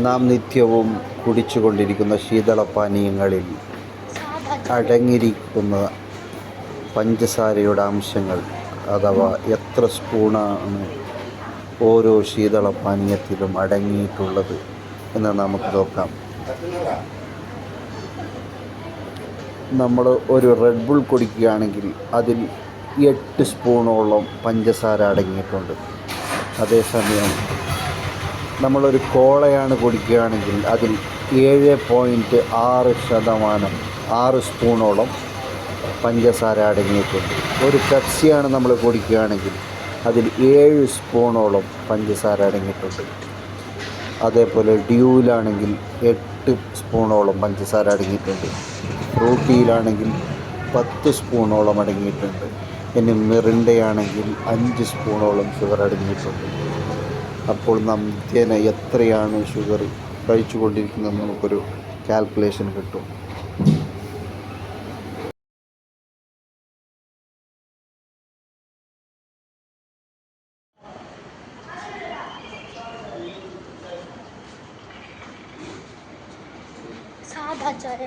നാം നിത്യവും കുടിച്ചുകൊണ്ടിരിക്കുന്ന ശീതളപാനീയങ്ങളിൽ അടങ്ങിയിരിക്കുന്ന പഞ്ചസാരയുടെ അംശങ്ങൾ അഥവാ എത്ര സ്പൂണാണ് ഓരോ ശീതളപാനീയത്തിലും അടങ്ങിയിട്ടുള്ളത് എന്ന് നമുക്ക് നോക്കാം. നമ്മൾ ഒരു റെഡ് ബുൾ കുടിക്കുകയാണെങ്കിൽ അതിൽ 8 സ്പൂണോളം പഞ്ചസാര അടങ്ങിയിട്ടുണ്ട്. അതേസമയം നമ്മളൊരു കോളയാണ് കുടിക്കുകയാണെങ്കിൽ അതിൽ 7.6 സ്പൂണോളം പഞ്ചസാര അടങ്ങിയിട്ടുണ്ട്. ഒരു പെപ്സിയാണ് നമ്മൾ കുടിക്കുകയാണെങ്കിൽ അതിൽ 7 സ്പൂണോളം പഞ്ചസാര അടങ്ങിയിട്ടുണ്ട്. അതേപോലെ ഡ്യൂവിലാണെങ്കിൽ 8 സ്പൂണോളം പഞ്ചസാര അടങ്ങിയിട്ടുണ്ട്. ഫ്രൂട്ടിയിലാണെങ്കിൽ 10 സ്പൂണോളം അടങ്ങിയിട്ടുണ്ട്. ഇനി മിറിണ്ടയാണെങ്കിൽ 5 സ്പൂണോളം ഷുഗർ അടങ്ങിയിട്ടുണ്ട്. അപ്പോൾ നാം നിത്യേന എത്രയാണ് ഷുഗർ കഴിച്ചു കൊണ്ടിരിക്കുന്നത് നമുക്കൊരു കാൽക്കുലേഷൻ കിട്ടും. സാധാ ചായ